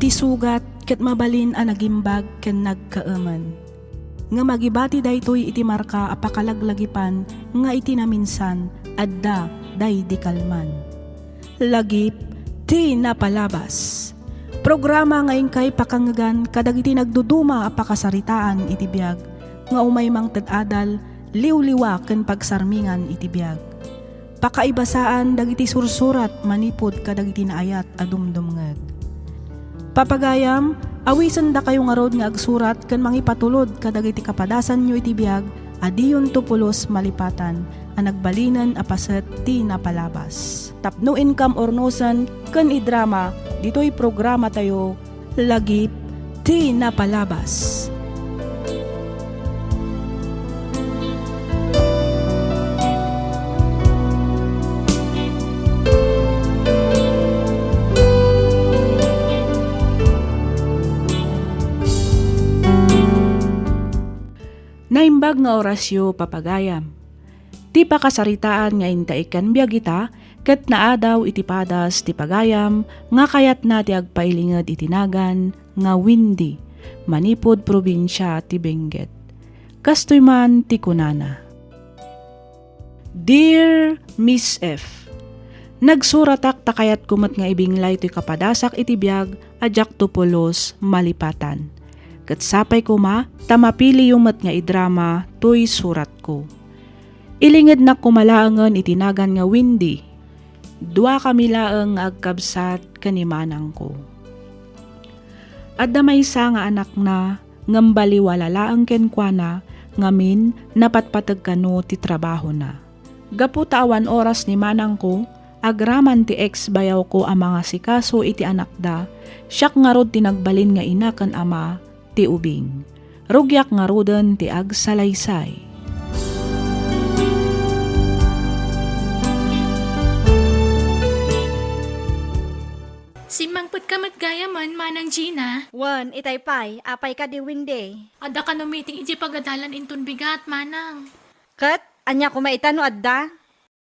Iti sugat ket mabalin a nagimbag ken nagkaaman. Nga magibati daytoy iti marka a pakalaglagipan nga iti naminsan adda day di kalman. Lagip ti napalabas. Programa ngayon kay pakangagan kadagiti nagduduma a pakasaritaan iti biag nga umaymang ted-adal liwliwa ken pagsarmingan iti biag. Pakaibasaan dagiti sursurat manipod kadagiti naayat a dumdumngeg. Papagayam, awisan da kayo nga rod nga agsurat ken mangipatulod kadagiti kapadasan nyo iti biag adiyon tupulos malipatan a nagbalinan a paset ti napalabas. Tapno income ornosan ken idrama ditoy programa tayo lagip ti napalabas. Naimbag nga orasyo papagayam. Ti pakasaritaan nga intaikan biyagita ket naadaw iti padas ti pagayam nga kayat na ti agpailinged itinagan nga Windy manipod probinsya ti Benguet. Kastoy man ti kunana. Dear Miss F. Nagsuratak takayat kumat nga ibinglay ti kapadasak iti biag ajak tupulos malipatan. Ket sapay ko ma, tamapili yung mat nga idrama, tuy surat ko. Ilingid na kumalaangan itinagan nga Windy. Dua kami laeng agkabsat kanimanang ko. Adda maysa nga anak na, ngambaliwala laeng kenkwana, ngamin napatpatag kano ti trabaho na. Gaputa awan oras ni manang ko, agraman ti ex bayaw ko ang mga sikaso iti anak da, siyak nga rod tinagbalin nga ina ken ama, ti ubing. Rugyak nga roden ti agsalaysay. Simangput ka matgayaman, manang Gina. Wan, itay pay, apay ka di Windy. Ada ka no meeting iji pagadalan inton bigat, manang. Kat, anya kumaitan no adda?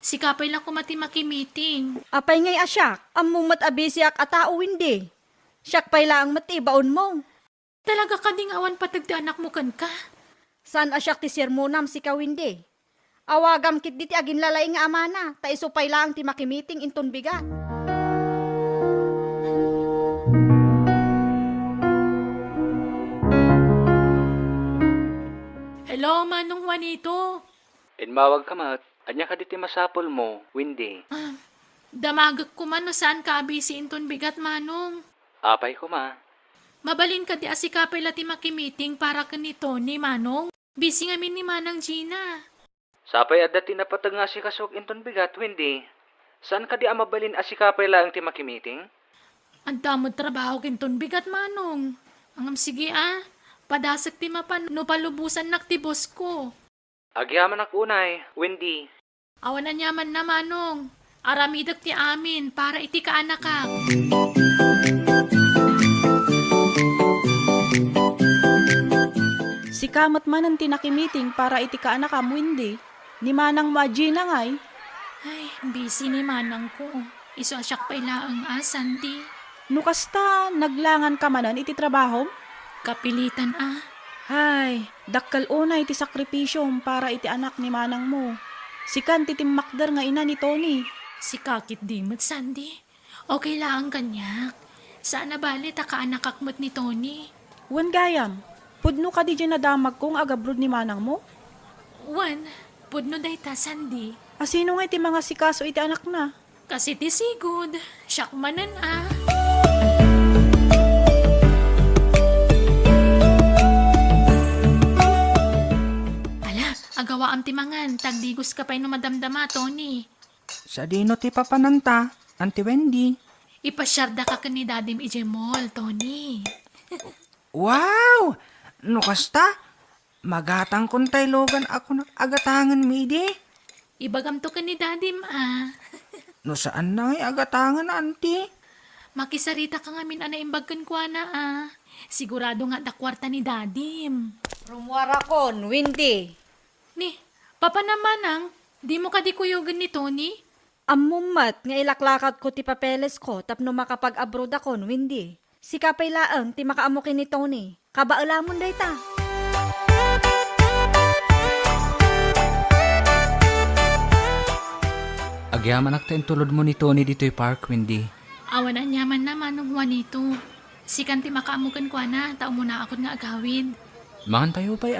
Si kapay lang kumati maki-meeting. Apay ngay asyak, amumat abisyak atao Windy. Siyak pay lang matibaon mo. Talaga ka ding awan patagti anak mo kan ka. Saan asyak ti sirmonam si ka Windy? Awagam kit diti agin lalay nga amana, ta isupay lang ti makimiting inton bigat. Hello, manong Juanito. Inmawag ka mat, anya ka diti masapol mo, Windy. Damagak ko man no saan ka abisi inton bigat, manong. Apay ko ma. Mabalin ka di asikapay lati makimiting para ka ni Tony, manong. Busy ngamin ni manang Gina. Sapay adda tinapatag nga si kasok inton bigat, Windy. Saan ka di amabalin asikapay lang ti makimiting? Ang damod trabaho kinton bigat, manong. Angam sige padasak ti mapan no palubusan nak ti boss ko. Agyaman ak unay, Windy. Awan na nyaman na, manong. Aramidag ti amin para iti ka anak ka. Si kamat man ang tinakimiting para iti ka anak am Windy. Ni manang Magina ngay. Ay, busy ni manang ko. Iso asyak pa ilaang Sandy. Nukasta naglangan ka manan iti trabaho? Kapilitan Ay, dakkal unay iti sakripisyo para iti anak ni manang mo. Si kan ti timmakder nga ina ni Tony. Si kakit dimot, Sandy. Okay lang kanyak. Saan na bali ka anak akmot ni Tony? Wan gayam, pudno ka di dyan nadamag kong agabrod ni manang mo? Wan, pudno day ta, Sandy. Asino nga iti mga sikaso iti anak na? Kasi ti sigod. Siyak manan Agawa am timangan, tagdigos ka pa'y no madamdama, Tony. Sa dino ti papananta, Auntie Wendy. Ipasyarda ka ni Dadim Ijemol, Tony. Wow! No kasta? Magatang kun logan ako agatangan midi. Ibagam to ka ni Dadim, No saan na agatangan, Auntie? Makisarita ka nga min imbagkan kwa na, Sigurado nga dakwarta ni Dadim. Rumwara kon, Windy. Ni, papa naman di mo ka di kuyugan ni Tony? Amumat nga ilaklakat ko ti papeles ko tapno makapag-abroad ako, Windy. Si kapay laang ti makaamukin ni Tony. Kabaalamon day ta. Agyaman akta tulod mo ni Tony dito'y park, Wendy. Awan na nyaman naman ng Juanito. Sikan ti makaamukan ko na, tao mo na ako nga agawid. Mangan tayo pa'y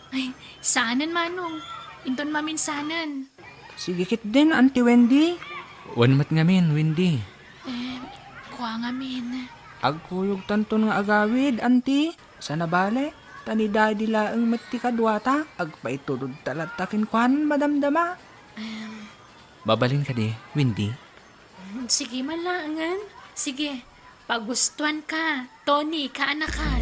Ay, saanan manong. Inton maminsanan. Sige kit din, Auntie Wendy. Wanmat ngamin, Wendy. Kuha nga min. Agkuyog tanton nga agawid, Auntie. Sa nabale, tani daddy laang mati kadwata. Agpaitulod talatakin kuhan, madamdama. Babalin ka di, Wendy. Sige malangan. Sige, pagustuhan ka. Tony, kaanakan.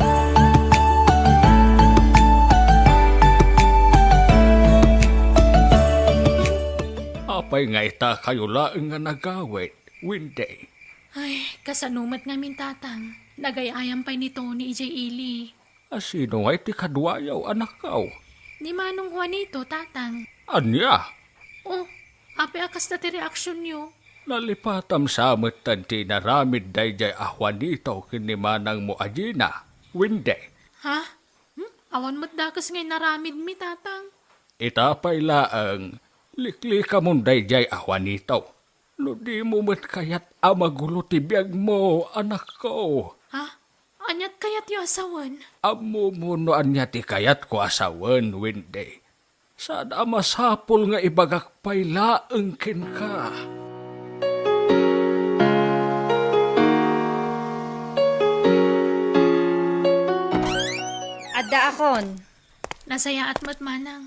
Apay nga ita kayo laeng nga nagawit, Wendy. Ay, kasanumat nga min tatang. Nagayayam pa ni Tony ijay ili. Asino nga iti kadwayaw anak kaw? Ni Manong Juanito, tatang. Anya, Oh, ape akas na ti reaksyon nyo. nalipatam sa amatan ti naramid dayjay ahwan dito kinimanang mo ajina, Wendy. Ha? Awan mo't dakas ngay naramid mi, tatang. Itapay laang likli ka mong dayjay ahwan dito. No di mo mat kayat amagulo ti biyag mo, anak ko. Ha? Anyat kayat yo asawan? Amo mo no anya ti kayat ko asawan, Wendy. Saan amasapol nga ibagak pay laeng ken ka. Adda akon. Nasaya at matmanang.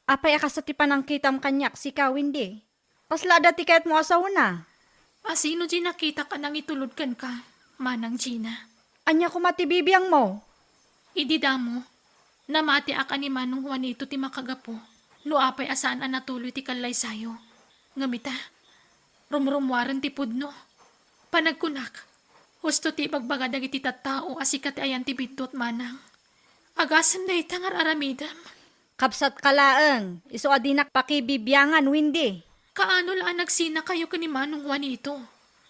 Apay akas ti panangkitam kanyak si ka Wendy. Kasla da ti kayat mo asawa na. Sino di nakita ka nang itulod kan ka, Manang Gina? Anya ko matibibiyang mo. Idida mo, namati aka ni Manong Juanito ti makagapo. No apay asaan ang natuloy ti kalay sayo. Ngamita, rumrumwaran ti pudno. Panagkunak, husto ti bagbaga dagiti tattao asikat ayan ti bitot manang. Agasan na itangar aramidam. Kapsat kalaeng. Iso adinak pakibibiyangan, Wendy. Kaano laan nagsina kayo ka ni Manong Juanito?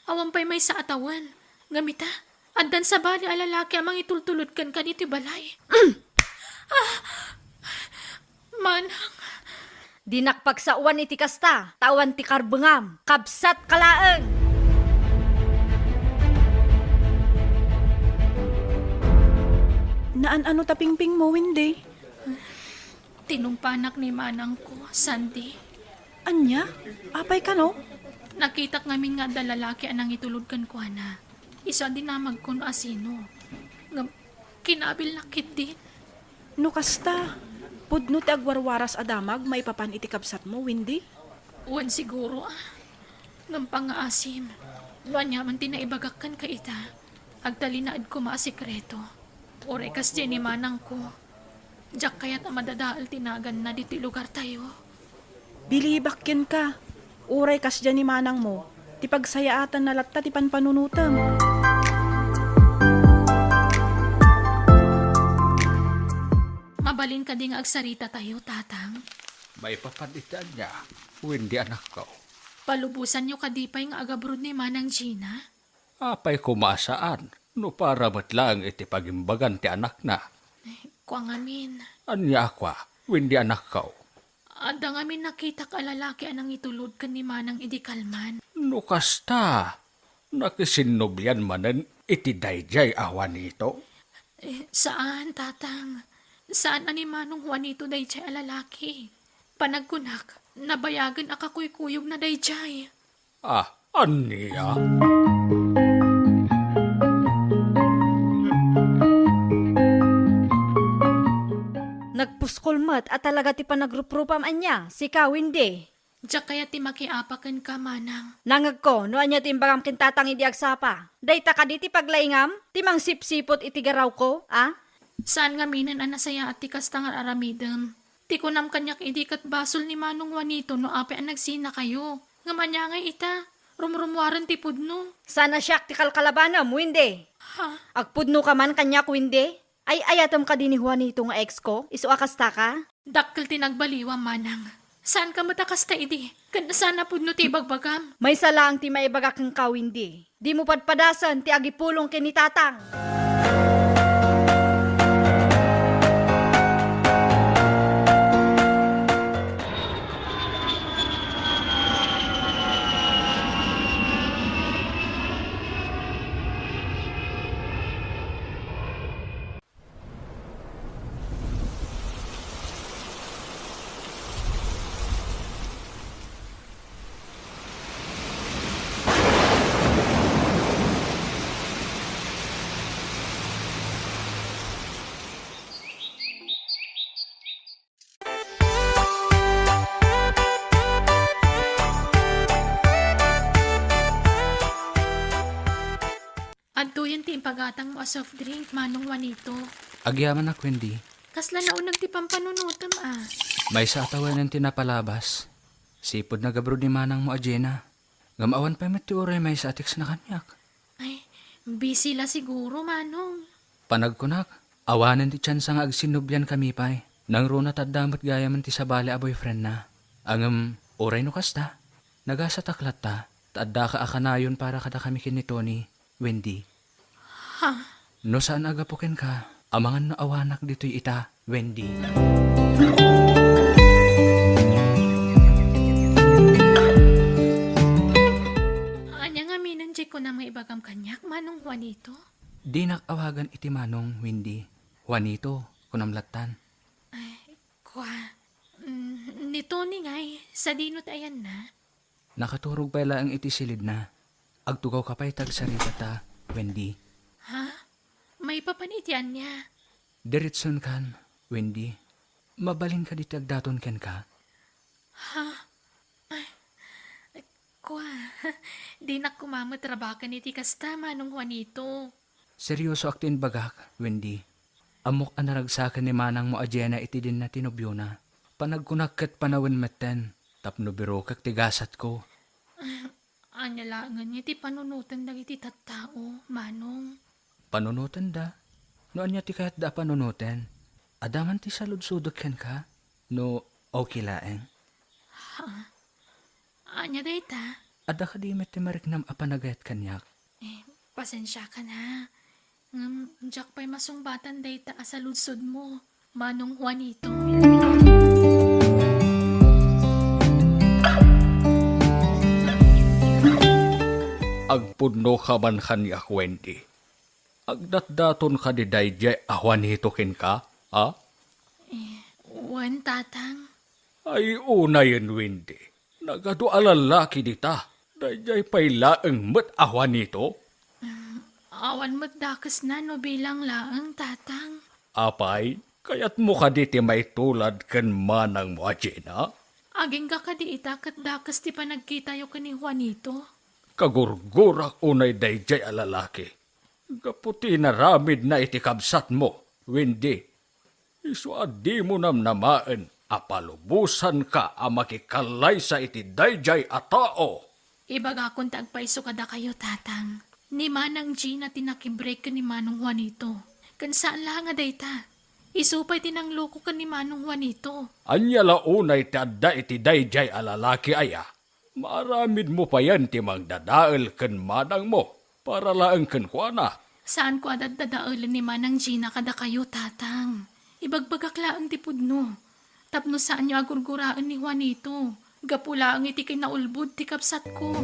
Awan pa'y may sa atawan. Ngamita, andan sa bali alalaki amang itultulod kan kaniti balay. Manang, Dinak pagsauan iti kasta. Tawan ti karbengam. Kapsat kalaeng. Naan ano tapingping mo, Wendy? tinumpanak ni Manang ko, Sandy. Anya? Apay ka no? Nakita ngamin nga dalalaki anang itulod kan ko na. Isa din namag kun asino. Nga, kinabil nakit din. No kasta. Pudno ti agwarwaras adamag may papan itikabsat mo, Wendy? Uwan siguro Ngampang nga asim. Luan yaman tinaibagak kan ka ita. Agtalinaad ko maasikreto. Orekas dyan ni Manang ko. Diyak kaya't amadadaal tinagan na dito lugar tayo. Bilibakyan ka. Uray kas dyan ni Manang mo. Ti pagsayaatan na latta ti panpanunutam. Mabalin ka di nga agsarita tayo, tatang. May papaditan niya, Wendy anak ko. Palubusan nyo kadipay nga agabrod ni Manang Gina. Apay kumasaan, no para matlang iti pagimbagan ti anak na. Kuang amin. Anya akwa, Wendy anak ko. Ada ngamin nakita ka lalaki anang itulod ka ni Manang Idikalman. No kasta, nakisinubyan manen iti dayjay awan nito. Saan, tatang? Saan ani Manong Juanito dayjay alalaki? Panagkunak, nabayagan akakuy-kuyog na dayjay. Ah, anya? Nagpuskulmat at talaga ti panagrupropam anya, si ka Wendy. Diyak kaya ti makiapakan ka, Manang. Nangag ko, no anya ti imbagam kintatang idi agsapa. Dayta ka di ti paglaingam, ti mang sipsipot iti garaw ko, ah? Saan nga minan anasaya at ti kastangar aramidem? Ti kunam kanyak idikat basol ni Manong Juanito no ape ang nagsina kayo. Nga manya nga ita, rumrumwaran ti pudno. Sana siyak ti kalkalabanam, Wendy. Ha? Agpudno ka man kanyak, Wendy. Ay ayatom ka din ni Juanito nga ex ko, iso akasta ka? Dakkel ti nagbaliwa, Manang. Saan ka matakas ta idi? Kanda sana pud no ti bagbagam. May salang ti maibaga kang kawindi. Di mo padpadasan ti agipulong kini tatang. Adto yan ti impagatang mo a soft drink, Manong Juanito. Agyaman nak, Wendy. Kasla naunag ti pampanunutam May sa atawanan tinapalabas. Sipod na gabro ni manang mo a Jenna. Gamawan pa met ti uray may sa atiks na kanyak. Ay, busy la siguro, Manong. Panagkunak, awanan ti tsansa nga agsinubyan kami pay. Nang runa tadamot gaya man ti sabali a boyfriend na. Angam, uray no kasta. Nagasa taklat ta. Taadda ka akanayon para kada kami kini Tony, Wendy. Ha? No saan agapukin ka? Amangan na awanak dito'y ita, Wendy. Anya nga minanjay ko na may ibagam kanyak, Manong Juanito. Di nakawagan iti manong, Wendy. Juanito, kunamlatan. Kwa, ni Tony ngay, sa dinot ayan na. Nakaturog pa ang iti silid na. Agtugaw ka pa'y tagsarita ta, Wendy. Ha? May papanitian niya. Diritson kan, Wendy. Mabalin ka diti agdaton ken ka. Kwa, di na kumamatrabakan iti kasta, Manong Juanito. Seryoso aktin bagak, Wendy. Amok anaragsakan ni manang mo adyena iti din na tinubyo na. Panagkunak kat panawin metten. Tapno biro kak tigasat ko. Anya langan niya ti panunutan dag iti tattao, Manong. Panunutan da. No anya ti kahit da panunutan. Adaman ti saludsudok ken ka. No okay laeng. Anya dayta? Ada ka di met ti mariknam apanagayat kanyak. Pasensya ka na. Diyak pa'y masungbatan dayta sa ludsod mo, Manong Juanito. Agpudno ka man kanyak, Wendy. Agdatdaton ka di dayjay Juanito ken ka, ha? Wan, tatang. Ay unayan, Wendy. Nagado alalaki dita. Dayjay pay laeng met Juanito. Awan mo't dakas na no bilang laang, tatang. Apay, kayat mo ka diti may tulad ken manang mo Jenna. Aging ka di ita kat dakas ti panagkita yo ka ni Juanito. Kagurgurak unay dayjay alalaki. Gaputi na ramid na iti kabsat mo, Wendy. Isu adi mo namnamaan, apalubusan ka a makikalay sa iti dayjay a tao. Ibaga kung tagpaiso kada kayo, tatang. Ni Manang Gina tinakibreak ka ni Manong Juanito. Kan saan lang nga dayta? Isupay tinangluko ka ni Manong Juanito. Anya launay tadda iti dayjay alalaki aya. Maramid mo pa yan timang dadaal ken manang mo para laeng ken kuana. Saan ko adad dadaulan ni Manang Gina kada kayo, tatang? Ibagbagak laang tipudno. Tapno saan nyo agurguraan ni Juanito. Gapula ang iti kinaulbud ti kapsat ko.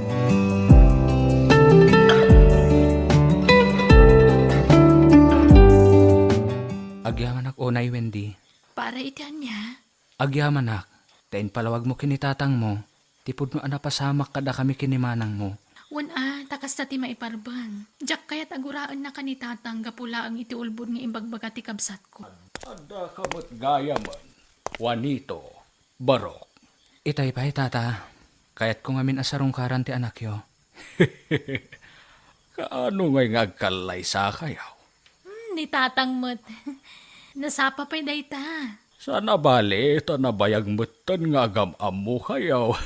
Agyaman ak unay, Wendy. Para itian niya. Agyaman ak. Tain palawag mo kinitatang mo. Tipod mo anapasamak kada kami kinimanang mo. Wan takas ta ti maiparbang. Diyak kaya't aguraan na kanitatang gapula ang iti ulbud nga imbagbaga ti kabsat ko. Ada kamot gaya man, Juanito, Barok. Itay pa'y tata. Kaya't kung amin asarong karan ti anak yo. Kaano ngay ngagkalay sa kayaw? Ni tatang mo't. Nasapa pa'y dayta. Sana bali, tanabayag mutan nga agam-am mo kayaw.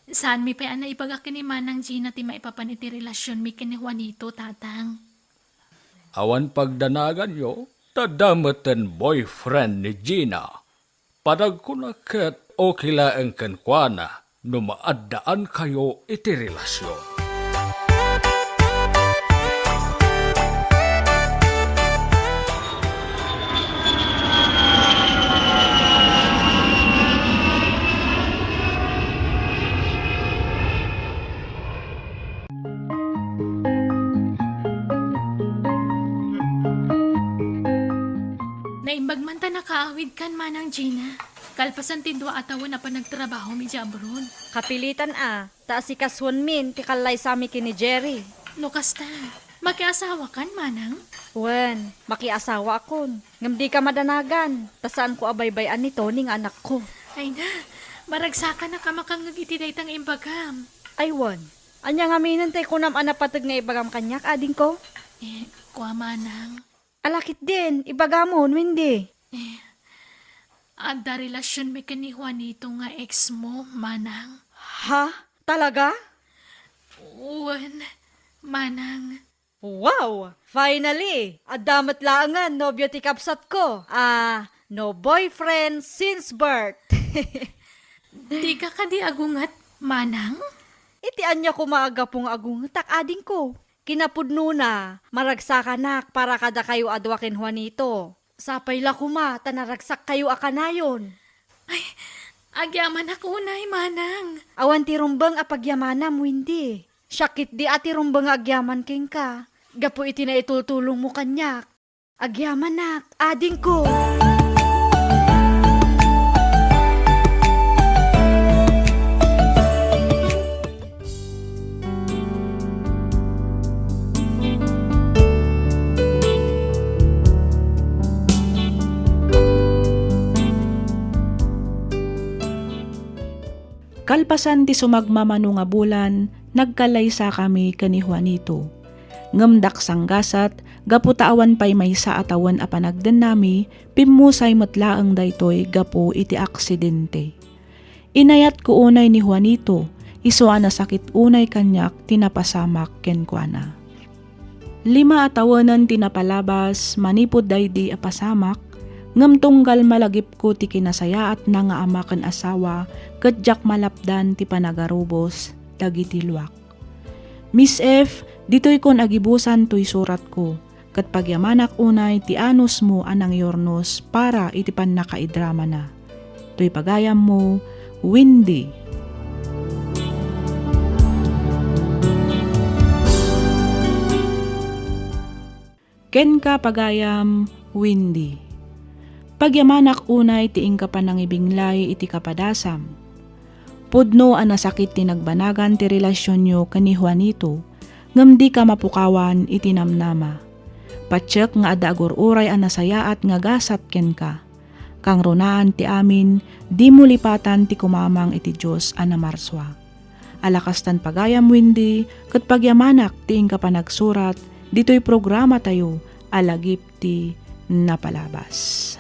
Saan mi pa na ipagak ni Manang Gina ti maipapan iti relasyon mi kini Juanito, tatang. Awan pagdanagan yo, tadamutan boyfriend ni Gina. Padag ko na kat okay lang kankwana no maaddaan kayo iti relasyon. Naimbag man ta nakaawid kan manang Gina. Kalpasan ti dua atawa na pa nagtrabaho mi abroad. Kapilitan taas si kaswan min, ti kalay sami kini Jerry. No kasta, makiasawa kan manang? Wen, makiasawa akon. Ngam di ka madanagan, tasaan ko abaybayan ni Tony nga anak ko. Ay na, maragsakan na ka makangagiti daytang imbagam. Ay wen, anya nga minantay ko nam anapatag nga ibagam kanyak, ading ko. Kwa manang. Alakit din, ibagamon, Wendy. Adda relasyon mi kani Juanito nga ex mo, manang. Ha? Talaga? Uwan, manang. Wow! Finally! Adamat laangan, nobyo ti kapsat ko. No boyfriend since birth. Di ka kadi agungat, manang? Iti anya ko maaga pong agung takading ko. Kinapudno na, maragsakanak para kada kayo adwakin Juanito. Sapay la kuma, tanaragsak kayo akanayon. Ay, agyaman ako unay, manang. Awan ti rumbang apagyamanam, Windy. Syakit di ati rumbang agyaman king ka. Gapo iti na itultulong mo kanyak. Agyaman nak, ading ko. Kalpasan ti sumagmamano nga bulan, nagkalaysa kami kani Juanito. Ngamdak sanggasat, gaputaawan pa'y may sa atawan a panagdan nami, pimusay matlaang daytoy gapo iti aksidente. Inayat ko unay ni Juanito, iswa na sakit unay kanyak tinapasamak kenkwana. 5 atawanan tinapalabas, manipod daydi a pasamak, ngam tunggal malagip ko ti kinasaya at nga amakan asawa, kadyak malapdan ti panagarubos, dagiti luwak. Miss F, dito'y kon agibusan to'y surat ko, kat pagyamanak unay ti anus mo anang yornos para iti pan nakaidrama na. To'y pagayam mo, Windy. Ken ka pagayam, Windy. Pagyamanak unay ti ingka panangibinglay iti kapadasam. Pudno ang nasakit ti nagbanagan ti relasyon nyo kani Juanito, ngam di ka mapukawan iti namnama. Patsyak nga ada agur-uray ang nasayaat nga gasat ken ka. Kang runaan ti amin, di mo lipatan ti kumamang iti Diyos ana marswa. Alakastan pagayam Windy, kat pagyamanak ti ingka panagsurat, dito'y programa tayo, alagip ti napalabas.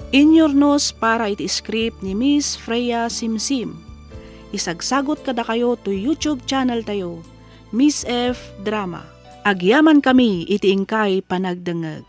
Inyornos para iti script ni Miss Freya Simsim. Isagsagot kada kayo to YouTube channel tayo, Miss F Drama. Agyaman kami iti ingkay panagdengeg.